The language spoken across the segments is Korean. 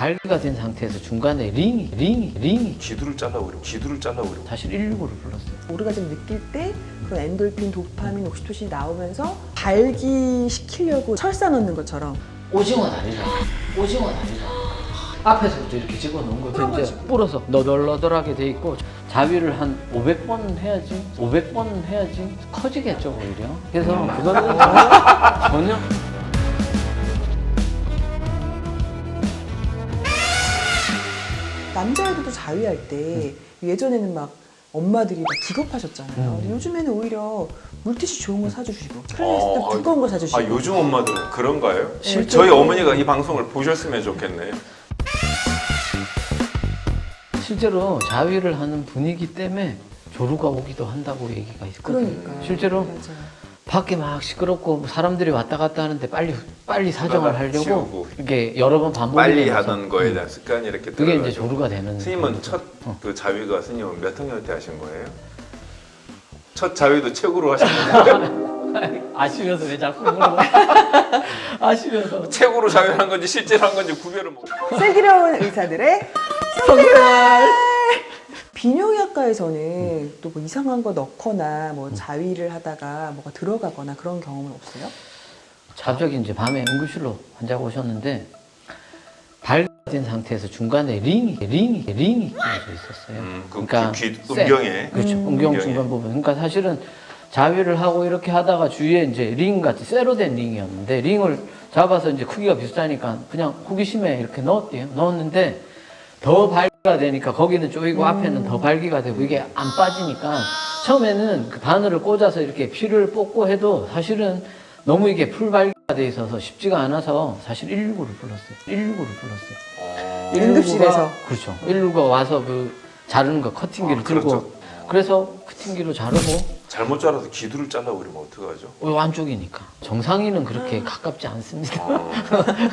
발기가 된 상태에서 중간에 링이 기두를 잘라버리고 사실 119를 불렀어요. 오르가즘 느낄 때 그런 엔돌핀, 도파민, 옥시토신이 나오면서 발기시키려고 철사 넣는 것처럼 오징어 다리라 앞에서부터 이렇게 집어넣은 거죠. 이제 불어서 너덜너덜하게 돼 있고 자위를 한 500번 해야지 커지겠죠 오히려. 그래서 그거는 전혀 남자애들도 자위할 때 예전에는 막 엄마들이 막 기겁하셨잖아요. 근데 요즘에는 오히려 물티슈 좋은 거 사주시고 클리스트 두꺼운 거 사주시고. 요즘 엄마들은 그런가요? 실제로- 저희 어머니가 이 방송을 보셨으면 좋겠네. 실제로 자위를 하는 분위기 때문에 조루가 오기도 한다고 얘기가 있거든요. 그러니까 실제로 맞아요. 밖에 막 시끄럽고 사람들이 왔다 갔다 하는데 빨리 사정을 하려고 치우고. 이게 여러 번 반복이 빨리 되면서 하던 거에 대한 습관이 이렇게 그게 이제 들어가지고. 조루가 되는. 스님은 첫 그 자위가 스님은 몇 학년 때 하신 거예요? 첫 자위도 책으로 하신 거예요? 아시면서 왜 자꾸 물어봐? 아시면서. 책으로 자위를 한 건지 실제로 한 건지 구별을 못. 슬기로운 의사들의 성생활. 비뇨기학과에서는 또 뭐 이상한 거 넣거나 뭐 자위를 하다가 뭐가 들어가거나 그런 경험은 없어요? 갑자기 이제 밤에 응급실로 환자가 오셨는데 발된 상태에서 중간에 링이 끼어져 있었어요. 그러니까 귀 쇠. 음경에. 그렇죠. 음경 중간 부분. 그러니까 사실은 자위를 하고 이렇게 하다가 주위에 이제 링 같이 쇠로 된 링이었는데 링을 잡아서 이제 크기가 비슷하니까 그냥 호기심에 이렇게 넣었대요. 넣었는데 더 발기가 되니까 거기는 쪼이고 앞에는 더 발기가 되고 이게 안 빠지니까 처음에는 그 바늘을 꽂아서 이렇게 피를 뽑고 해도 사실은 너무 이게 풀 발기가 돼 있어서 쉽지가 않아서 사실 119를 불렀어요. 응급실에서. 그렇죠. 119가 와서 그 자르는 거 커팅기를 들고 그렇죠. 그래서 커팅기로 자르고 잘못 자라서 기두를 잘라버리면 어떡하죠? 안쪽이니까 정상인은 그렇게 가깝지 않습니다.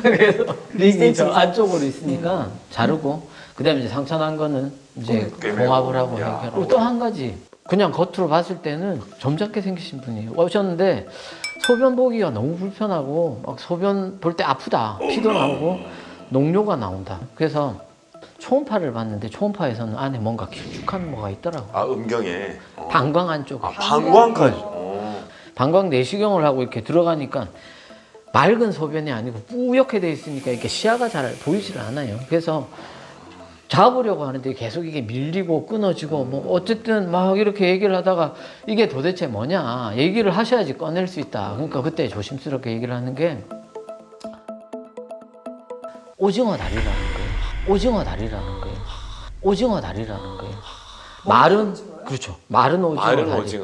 그래서 링이 저 안쪽으로 있으니까 자르고 그다음에 이제 상처난 거는 이제 봉합을 하고 해결하고 또 한 가지 그냥 겉으로 봤을 때는 점잖게 생기신 분이 오셨는데 소변 보기가 너무 불편하고 막 소변 볼 때 아프다 피도 나오고 농뇨가 나온다. 그래서 초음파를 봤는데 초음파에서는 안에 뭔가 길쭉한 뭐가 있더라고요. 음경에. 방광 안쪽에. 방광까지. 방광 내시경을 하고 이렇게 들어가니까 맑은 소변이 아니고 뿌옇게 돼 있으니까 이렇게 시야가 잘 보이질 않아요. 그래서 잡으려고 하는데 계속 이게 밀리고 끊어지고 뭐 어쨌든 막 이렇게 얘기를 하다가 이게 도대체 뭐냐 얘기를 하셔야지 꺼낼 수 있다. 그러니까 그때 조심스럽게 얘기를 하는 게 오징어 다리라는 거예요. 그렇죠. 마른 오징어 마른 다리.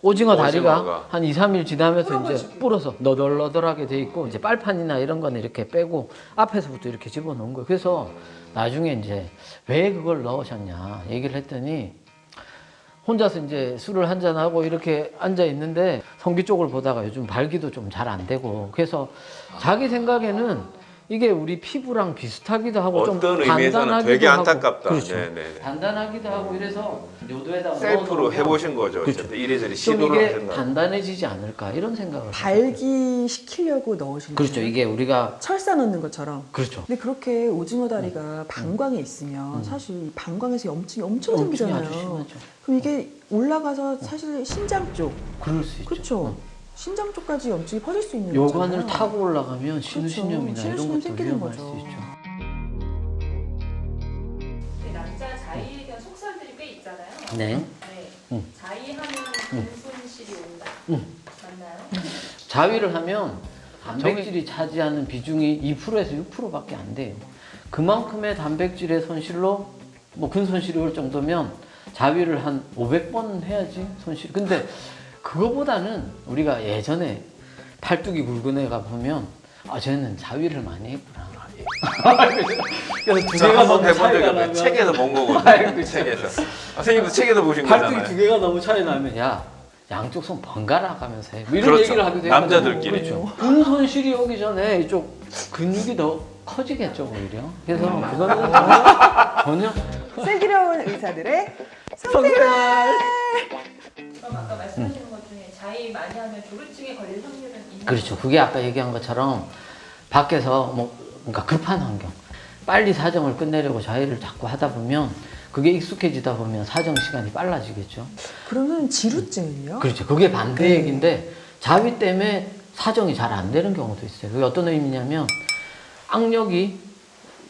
오징어 다리가 오징어가. 한 2, 3일 지나면서 이제 불어서 너덜너덜하게 돼 있고 이제 빨판이나 이런 거는 이렇게 빼고 앞에서부터 이렇게 집어넣은 거예요. 그래서 나중에 이제 왜 그걸 넣으셨냐 얘기를 했더니 혼자서 이제 술을 한잔하고 이렇게 앉아 있는데 성기 쪽을 보다가 요즘 발기도 좀 잘 안 되고 그래서 자기 생각에는 이게 우리 피부랑 비슷하기도 하고 좀 어떤 의미에서는 단단하기도 되게 하고. 안타깝다. 그렇죠. 네네. 단단하기도 하고 이래서 요도에다가 셀프로 넣어놓으면 해보신 거죠. 그렇죠. 어쨌든 이래저래 좀 시도를 이게 하신다. 단단해지지 않을까 이런 생각을 발기시키려고 넣으신 그렇죠. 거예요? 이게 우리가 철사 넣는 것처럼. 그렇죠. 근데 그렇게 오징어 다리가 방광에 있으면 사실 이 방광에서 염증이 엄청 생기잖아요. 아주 심하죠. 그럼 이게 올라가서 사실 신장 쪽, 그럴 수 있죠. 그렇죠. 신장 쪽까지 염증이 퍼질 수 있는 요관을 거잖아요. 타고 올라가면 신우신염이나 이런 신우신염 것도 생기는 위험할 거죠. 수 있죠. 네, 남자 자위에 대한 속설들이 꽤 있잖아요. 네. 네. 자위하면 근손실이 온다. 맞나요? 자위를 하면 단백질이 차지하는 비중이 2%에서 6%밖에 안 돼요. 그만큼의 단백질의 손실로 뭐 근손실이 올 정도면 자위를 한 500번 해야지 손실. 근데 그거보다는 우리가 예전에 팔뚝이 굵은 애가 보면 쟤는 자위를 많이 했구나. 그래서 두 개가 한번 너무 해본 적이 차이가 없어요. 나면 책에서 본 거거든요. 아이고, 책에서. 선생님도 책에서 보신 팔뚝이 거잖아요. 두 개가 너무 차이 나면 야 양쪽 손 번갈아 가면서 해. 뭐 이런 그렇죠. 얘기를 하게 되거든요. 남자들끼리. 그렇죠. 근손실이 오기 전에 이쪽 근육이 더 커지겠죠 오히려. 그래서 그거는 전혀 슬기로운 의사들의 성생활. 그럼 아까 말씀하시는 것 중에 자위 많이 하면 조루증에 걸릴 확률은 있나요? 그렇죠. 그게 아까 얘기한 것처럼 밖에서 뭐 그러니까 급한 환경 빨리 사정을 끝내려고 자위를 자꾸 하다 보면 그게 익숙해지다 보면 사정 시간이 빨라지겠죠. 그러면 지루증은요? 그렇죠. 그게 반대 네. 얘기인데 자위 때문에 사정이 잘 안 되는 경우도 있어요. 그게 어떤 의미냐면 악력이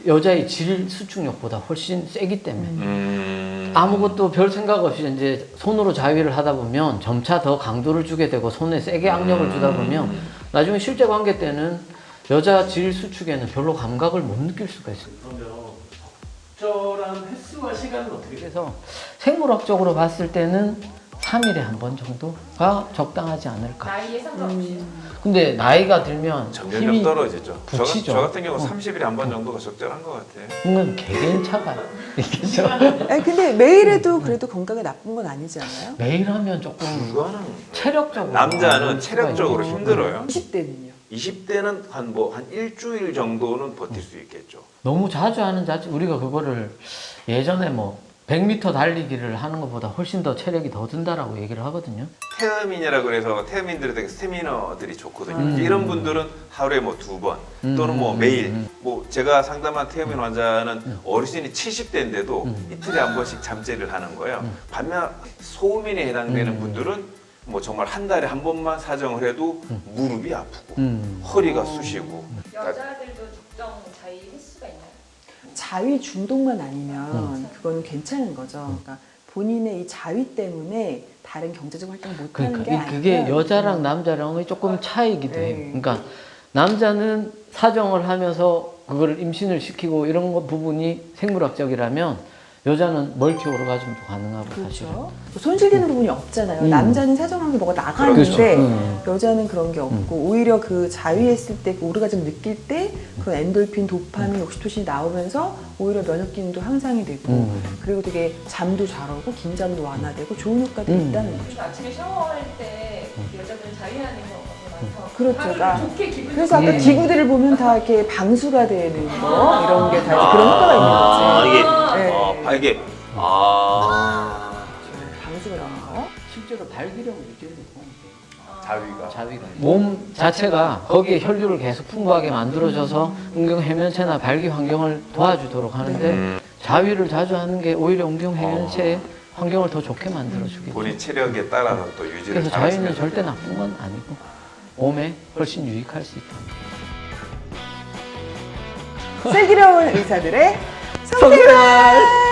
여자의 질 수축력보다 훨씬 세기 때문에 아무것도 별 생각 없이 이제 손으로 자위를 하다 보면 점차 더 강도를 주게 되고 손에 세게 악력을 주다 보면 나중에 실제 관계 때는 여자 질 수축에는 별로 감각을 못 느낄 수가 있어요. 그러면 적절한 횟수와 시간은 어떻게 돼요? 그래서 생물학적으로 봤을 때는 3일에 한 번 정도가 적당하지 않을까. 나이에 상관없이. 근데 나이가 들면 점점점 힘이 떨어지죠. 붙이죠. 저 같은 경우 30일에 한 번 정도가 적절한 것 같아요. 그건 개개인 차가 있겠죠. 아니, 근데 매일 해도 그래도 건강에 나쁜 건 아니지 않아요? 매일 하면 조금 그거는 체력적으로 남자는 어려울 체력적으로 수가 있고. 힘들어요. 20대는요? 20대는 한 일주일 정도는 버틸 수 있겠죠. 너무 자주 하는 자체 우리가 그거를 예전에 뭐 100m 달리기를 하는 것보다 훨씬 더 체력이 더 든다라고 얘기를 하거든요. 태음인이라 그래서 태음인들은 되게 스태미너들이 좋거든요. 이런 분들은 하루에 뭐 2번 또는 뭐 매일 뭐 제가 상담한 태음인 환자는 어르신이 70대인데도 이틀에 한 번씩 잠재를 하는 거예요. 반면 소음인에 해당되는 분들은 뭐 정말 한 달에 한 번만 사정을 해도 무릎이 아프고 허리가 쑤시고 여자들도 적정 자위 횟수가 있나요? 자위 중독만 아니면 그건 괜찮은 거죠. 그러니까 본인의 이 자위 때문에 다른 경제적 활동을 못하는 게 그러니까 그게 아니라 여자랑 남자랑의 조금 차이기도 해요. 네. 그러니까 남자는 사정을 하면서 그거를 임신을 시키고 이런 거 부분이 생물학적이라면 여자는 멀티 오르가즘도 가능하고 사실은. 그렇죠. 손실되는 부분이 없잖아요. 남자는 사정한 게 뭐가 나가는데 그렇죠. 여자는 그런 게 없고 오히려 그 자위했을 때 그 오르가즘 느낄 때 그런 엔돌핀, 도파민, 옥시토신이 나오면서 오히려 면역 기능도 향상이 되고 그리고 되게 잠도 잘 오고 긴장도 완화되고 좋은 효과들이 있다는 거죠. 그래서 아침에 샤워할 때 여자들은 자위하는 경우가 많아서 그렇죠. 하루를 좋게 기분 그래서 아까 네. 기구들을 보면 다 이렇게 방수가 되는 거 이런 게 다 그런 효과가 있는 거지. 이게 네. 이게 방수가 되는 거. 실제로 발기력을 유지하는 데 도움이 돼요. 자위가 자위가 몸 자체가 거기에 혈류를 계속 풍부하게 만들어줘서 음경 해면체나 발기 환경을 도와주도록 하는데 자위를 자주 하는 게 오히려 음경 해면체의 환경을 더 좋게 만들어주기 본인 체력에 따라서 또 유지를 그래서 잘하시면 자위는 절대 나쁜 건 아니고 몸에 훨씬 유익할 수 있다. 슬기로운 의사들의 선택을